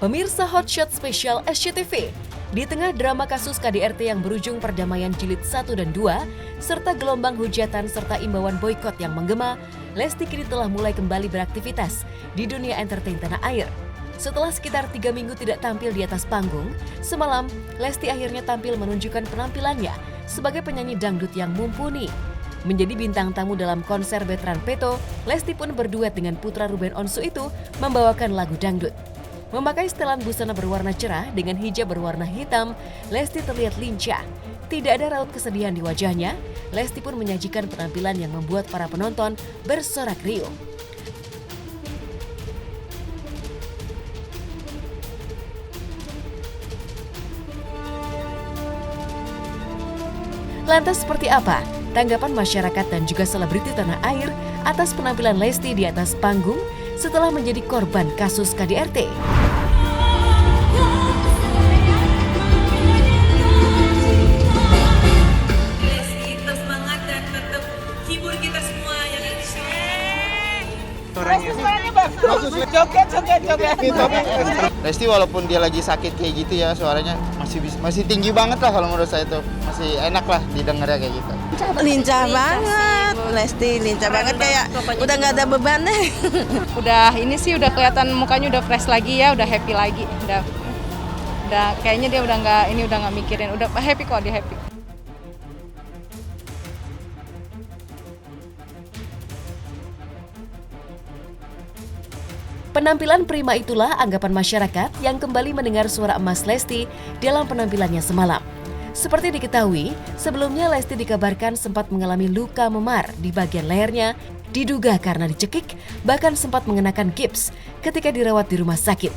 Pemirsa Hotshot Spesial SCTV, di tengah drama kasus KDRT yang berujung perdamaian jilid 1 dan 2, serta gelombang hujatan serta imbauan boikot yang menggema, Lesti kini telah mulai kembali beraktivitas di dunia entertain tanah air. Setelah sekitar 3 minggu tidak tampil di atas panggung, semalam Lesti akhirnya tampil menunjukkan penampilannya sebagai penyanyi dangdut yang mumpuni. Menjadi bintang tamu dalam konser Veteran Peto, Lesti pun berduet dengan putra Ruben Onsu itu membawakan lagu dangdut. Memakai setelan busana berwarna cerah dengan hijab berwarna hitam, Lesti terlihat lincah. Tidak ada raut kesedihan di wajahnya, Lesti pun menyajikan penampilan yang membuat para penonton bersorak riuh. Lantas seperti apa tanggapan masyarakat dan juga selebriti tanah air atas penampilan Lesti di atas panggung setelah menjadi korban kasus KDRT? Joget. Lesti walaupun dia lagi sakit kayak gitu ya, suaranya masih tinggi banget lah kalau menurut saya tuh. Masih enak lah didengarnya kayak gitu. Lincah banget, Lesti lincah banget kayak udah nggak ada beban deh. Udah ini sih udah kelihatan mukanya udah fresh lagi ya, udah happy lagi. Udah kayaknya dia udah nggak mikirin, udah happy kok, dia happy. Penampilan prima itulah anggapan masyarakat yang kembali mendengar suara emas Lesti dalam penampilannya semalam. Seperti diketahui, sebelumnya Lesti dikabarkan sempat mengalami luka memar di bagian lehernya, diduga karena dicekik, bahkan sempat mengenakan gips ketika dirawat di rumah sakit.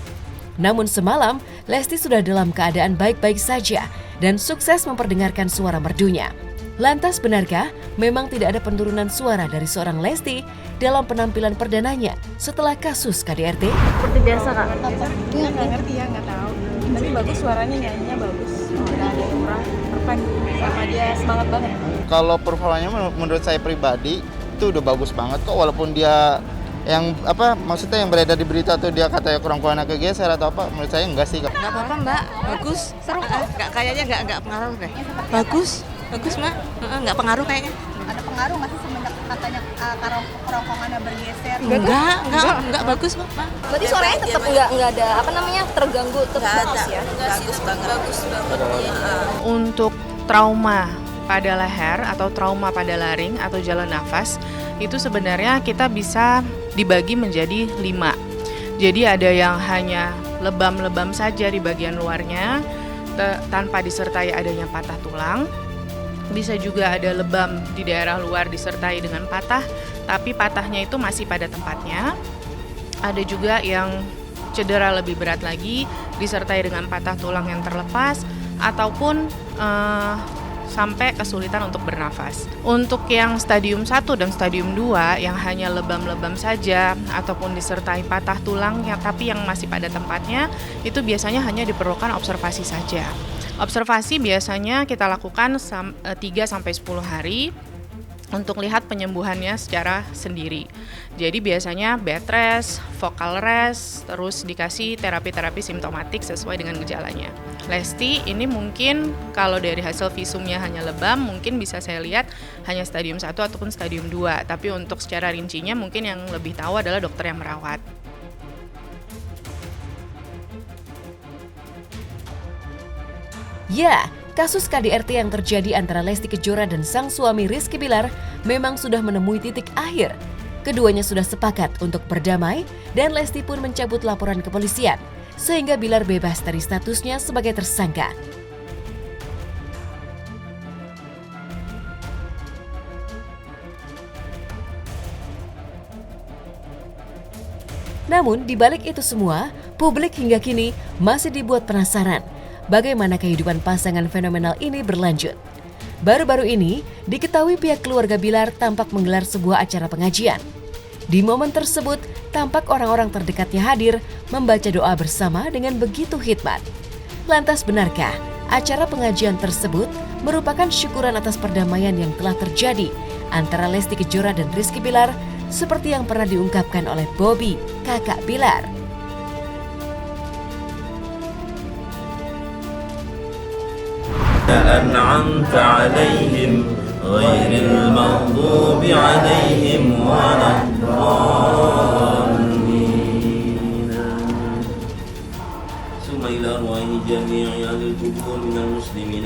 Namun semalam, Lesti sudah dalam keadaan baik-baik saja dan sukses memperdengarkan suara merdunya. Lantas benarkah memang tidak ada penurunan suara dari seorang Lesti dalam penampilan perdananya setelah kasus KDRT? Seperti biasa Kak? Iya nggak ngerti ya, nggak tahu. Tapi bagus suaranya, nyanyinya bagus. Nggak ada yang kurang, perfect. Sama dia semangat banget. Kalau performanya menurut saya pribadi itu udah bagus banget kok, walaupun dia maksudnya yang beredar di berita tuh dia katanya kurang-kurang kegeser atau apa, menurut saya enggak sih. Nggak apa-apa Mbak, bagus. Seru kok. Kayaknya nggak pengaruh deh. Bagus Mbak, nggak pengaruh kayaknya. Ada pengaruh nggak sih semenjak katanya kerongkongannya bergeser? Enggak bagus Mbak. Berarti suaranya tetap nggak ada terganggu terus ya? Bagus banget. Untuk trauma pada leher atau trauma pada laring atau jalan nafas itu sebenarnya kita bisa dibagi menjadi 5. Jadi ada yang hanya lebam-lebam saja di bagian luarnya tanpa disertai adanya patah tulang. Bisa juga ada lebam di daerah luar disertai dengan patah, tapi patahnya itu masih pada tempatnya. Ada juga yang cedera lebih berat lagi, disertai dengan patah tulang yang terlepas, ataupun sampai kesulitan untuk bernafas. Untuk yang stadium 1 dan stadium 2 yang hanya lebam-lebam saja, ataupun disertai patah tulang tapi yang masih pada tempatnya, itu biasanya hanya diperlukan observasi saja. Observasi biasanya kita lakukan 3-10 hari untuk lihat penyembuhannya secara sendiri. Jadi biasanya bed rest, vocal rest, terus dikasih terapi-terapi simptomatik sesuai dengan gejalanya. Lesti ini mungkin kalau dari hasil visumnya hanya lebam, mungkin bisa saya lihat hanya stadium 1 ataupun stadium 2. Tapi untuk secara rincinya mungkin yang lebih tahu adalah dokter yang merawat. Ya, kasus KDRT yang terjadi antara Lesti Kejora dan sang suami Rizky Bilar memang sudah menemui titik akhir. Keduanya sudah sepakat untuk berdamai dan Lesti pun mencabut laporan kepolisian, sehingga Bilar bebas dari statusnya sebagai tersangka. Namun, di balik itu semua, publik hingga kini masih dibuat penasaran bagaimana kehidupan pasangan fenomenal ini berlanjut. Baru-baru ini, diketahui pihak keluarga Bilar tampak menggelar sebuah acara pengajian. Di momen tersebut, tampak orang-orang terdekatnya hadir membaca doa bersama dengan begitu hikmat. Lantas benarkah acara pengajian tersebut merupakan syukuran atas perdamaian yang telah terjadi antara Lesti Kejora dan Rizky Bilar seperti yang pernah diungkapkan oleh Bobby, kakak Bilar? أنعمت عليهم غير المغضوب عليهم ولا الضالين. ثم إلى أرواح جميع أهل القبور من المسلمين.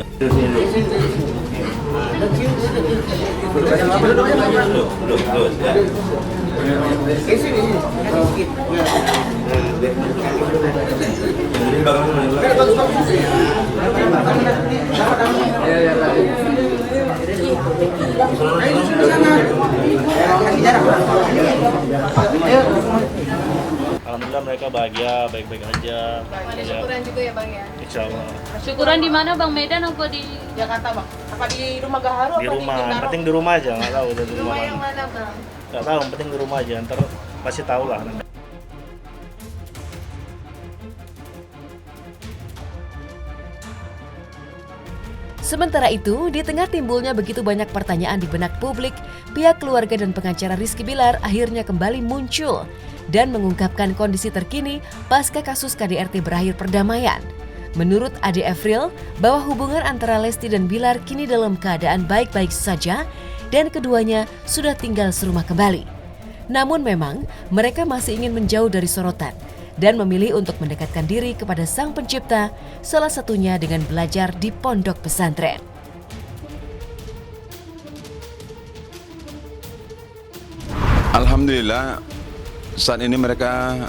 Alhamdulillah mereka bahagia, baik-baik aja. Ada syukuran juga ya Bang ya? Insya Allah. Syukuran di mana Bang? Medan apa di Jakarta Bang? Apa di rumah Gaharu Di apa rumah, di Bintaro? penting di rumah aja, nggak tahu udah di Rumah rumah yang mana. mana Bang? Nggak tahu, penting di rumah aja, ntar pasti tahu lah. Sementara itu, di tengah timbulnya begitu banyak pertanyaan di benak publik, pihak keluarga dan pengacara Rizky Bilar akhirnya kembali muncul dan mengungkapkan kondisi terkini pasca kasus KDRT berakhir perdamaian. Menurut Ade Afril, bahwa hubungan antara Lesti dan Bilar kini dalam keadaan baik-baik saja dan keduanya sudah tinggal serumah kembali. Namun memang mereka masih ingin menjauh dari sorotan dan memilih untuk mendekatkan diri kepada Sang Pencipta, salah satunya dengan belajar di pondok pesantren. Alhamdulillah, saat ini mereka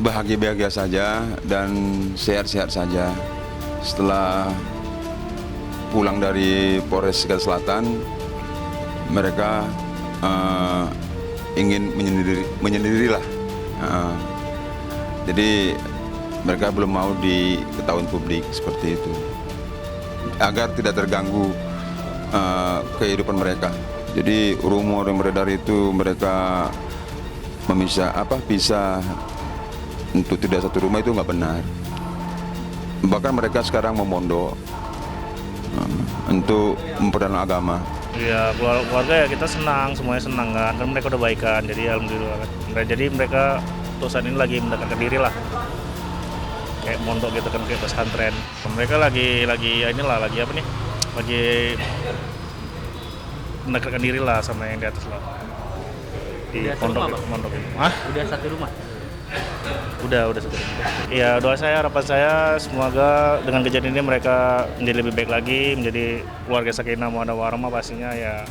bahagia-bahagia saja dan sehat-sehat saja. Setelah pulang dari Polres Jakarta Selatan, mereka ingin menyendirilah. Jadi mereka belum mau diketahui publik seperti itu, agar tidak terganggu kehidupan mereka. Jadi rumor yang beredar itu mereka pisah untuk tidak satu rumah itu nggak benar. Bahkan mereka sekarang memondok untuk memperdalam agama. Iya, keluarga ya kita senang, semuanya senang kan mereka udah baikan, jadi alhamdulillah kan. Jadi mereka untuk saat ini lagi mendekatkan diri lah, kayak mondok gitu kan, kayak pesantren. Mereka lagi mendekatkan diri lah sama yang di atas lah, di pondok mondok ini. Udah satu rumah? Udah satu rumah. Ya doa saya, harapan saya semoga dengan kejadian ini mereka menjadi lebih baik lagi, menjadi keluarga sakinah mawaddah warahmah, pastinya ya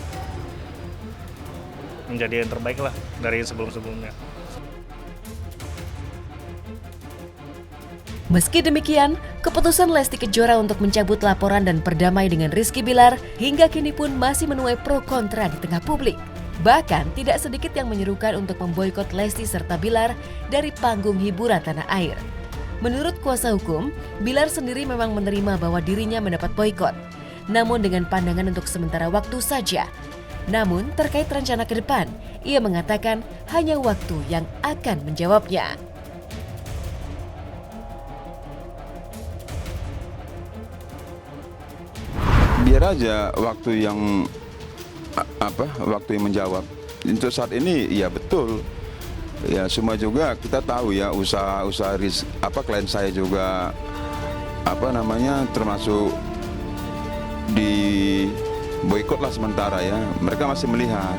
menjadi yang terbaik lah dari sebelum-sebelumnya. Meski demikian, keputusan Lesti Kejora untuk mencabut laporan dan berdamai dengan Rizky Bilar hingga kini pun masih menuai pro kontra di tengah publik. Bahkan tidak sedikit yang menyerukan untuk memboikot Lesti serta Bilar dari panggung hiburan tanah air. Menurut kuasa hukum, Bilar sendiri memang menerima bahwa dirinya mendapat boikot, namun dengan pandangan untuk sementara waktu saja. Namun terkait rencana ke depan, ia mengatakan hanya waktu yang akan menjawabnya. Biar aja waktu yang menjawab. Untuk saat ini ya betul. Ya semua juga kita tahu ya usaha klien saya juga termasuk di boikot lah sementara ya. Mereka masih melihat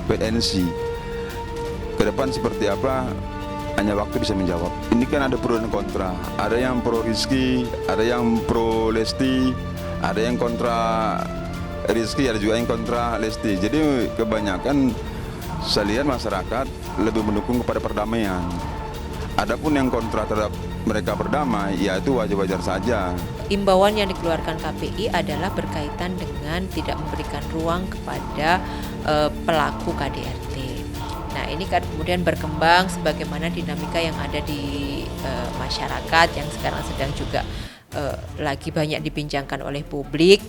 PNC ke depan seperti apa, hanya waktu bisa menjawab. Ini kan ada pro dan kontra. Ada yang pro Rizky, ada yang pro Lesti, ada yang kontra Rizky, ada juga yang kontra Lesti. Jadi kebanyakan saya lihat masyarakat lebih mendukung kepada perdamaian. Adapun yang kontra terhadap mereka berdamai, ya itu wajar-wajar saja. Imbauan yang dikeluarkan KPI adalah berkaitan dengan tidak memberikan ruang kepada pelaku KDRT. Nah ini kan kemudian berkembang sebagaimana dinamika yang ada di masyarakat yang sekarang sedang juga lagi banyak dibincangkan oleh publik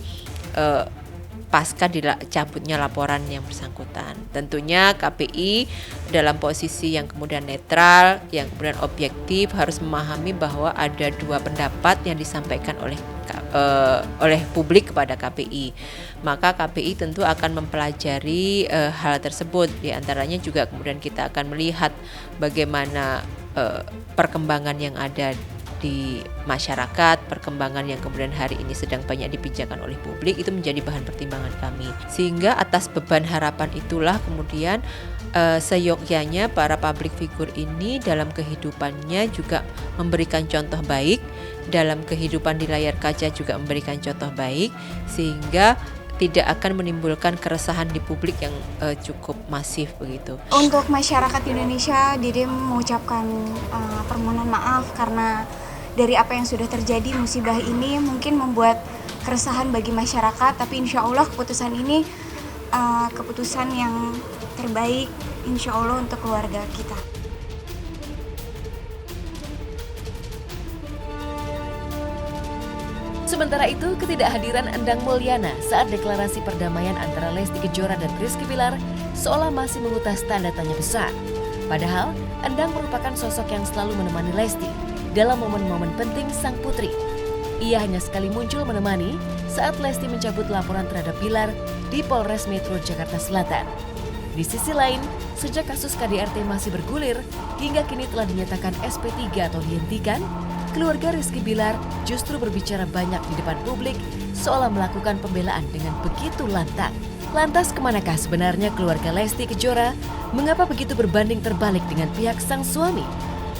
pasca dicabutnya laporan yang bersangkutan. Tentunya KPI dalam posisi yang kemudian netral, yang kemudian objektif, harus memahami bahwa ada dua pendapat yang disampaikan oleh publik kepada KPI. Maka KPI tentu akan mempelajari hal tersebut. Di antaranya juga kemudian kita akan melihat bagaimana perkembangan yang ada di masyarakat, perkembangan yang kemudian hari ini sedang banyak dibicarakan oleh publik, itu menjadi bahan pertimbangan kami. Sehingga atas beban harapan itulah kemudian seyogyanya para public figure ini dalam kehidupannya juga memberikan contoh baik, dalam kehidupan di layar kaca juga memberikan contoh baik, sehingga tidak akan menimbulkan keresahan di publik yang cukup masif begitu. Untuk masyarakat Indonesia, Dede mengucapkan permohonan maaf karena dari apa yang sudah terjadi, musibah ini mungkin membuat keresahan bagi masyarakat, tapi insya Allah keputusan ini keputusan yang terbaik, insya Allah untuk keluarga kita. Sementara itu, ketidakhadiran Endang Mulyana saat deklarasi perdamaian antara Lesti Kejora dan Rizky Bilar seolah masih mengutas tanda tanya besar. Padahal, Endang merupakan sosok yang selalu menemani Lesti dalam momen-momen penting sang putri. Ia hanya sekali muncul menemani saat Lesti mencabut laporan terhadap Bilar di Polres Metro Jakarta Selatan. Di sisi lain, sejak kasus KDRT masih bergulir hingga kini telah dinyatakan SP3 atau dihentikan, keluarga Rizky Bilar justru berbicara banyak di depan publik seolah melakukan pembelaan dengan begitu lantang. Lantas kemanakah sebenarnya keluarga Lesti Kejora? Mengapa begitu berbanding terbalik dengan pihak sang suami?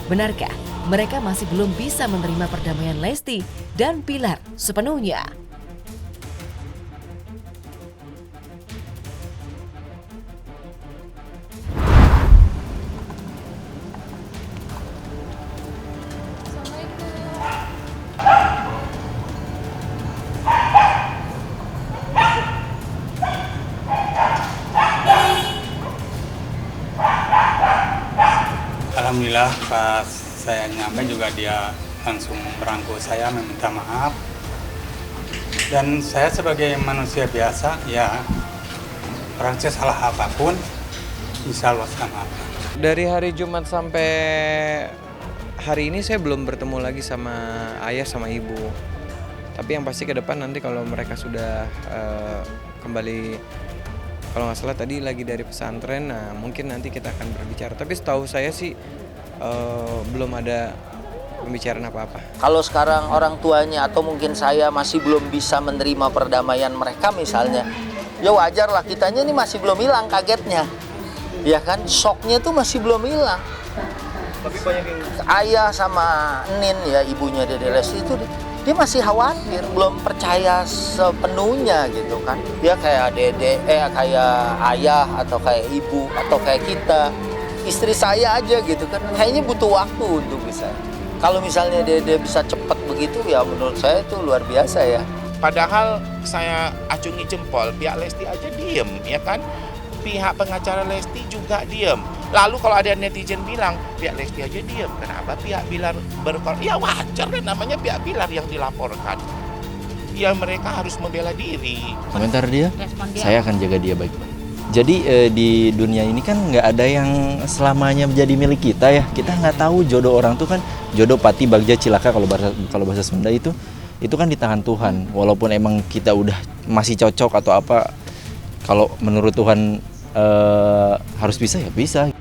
Benarkah mereka masih belum bisa menerima perdamaian Lesti dan Bilar sepenuhnya? Alhamdulillah pas saya nyampe juga dia langsung merangkul saya meminta maaf. Dan saya sebagai manusia biasa, ya orang saya salah apapun bisa luaskan maaf. Dari hari Jumat sampai hari ini saya belum bertemu lagi sama ayah sama ibu. Tapi yang pasti ke depan nanti kalau mereka sudah kembali, kalau nggak salah tadi lagi dari pesantren, nah mungkin nanti kita akan berbicara. Tapi setahu saya sih belum ada pembicaraan apa-apa. Kalau sekarang orang tuanya atau mungkin saya masih belum bisa menerima perdamaian mereka misalnya, ya wajar lah, kitanya ini masih belum hilang kagetnya. Ya kan, shocknya tuh masih belum hilang. Tapi banyak yang ayah sama Nin, ya ibunya Dede Lesti itu dia masih khawatir, belum percaya sepenuhnya gitu kan. Dia kayak kayak ayah atau kayak ibu atau kayak kita, istri saya aja gitu kan. Kayaknya butuh waktu untuk bisa. Kalau misalnya dia bisa cepat begitu, ya menurut saya itu luar biasa ya. Padahal saya acungi jempol, pihak Lesti aja diem, ya kan? Pihak pengacara Lesti juga diem. Lalu kalau ada netizen bilang, pihak Lesti aja diem, kenapa pihak Bilar berkorban? Ya wajar kan, namanya pihak Bilar yang dilaporkan. Ya mereka harus membela diri. Komentar dia, saya akan jaga dia baik-baik. Jadi di dunia ini kan nggak ada yang selamanya menjadi milik kita ya. Kita nggak tahu jodoh orang tuh kan, jodoh pati bagja cilaka kalau bahasa Sunda itu kan di tangan Tuhan. Walaupun emang kita udah masih cocok atau apa, kalau menurut Tuhan harus bisa ya bisa.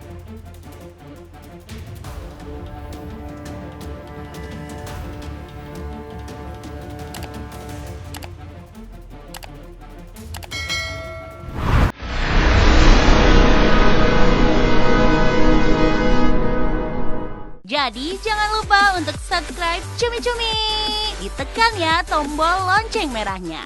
Jadi jangan lupa untuk subscribe Cumi Cumi. Ditekan ya tombol lonceng merahnya.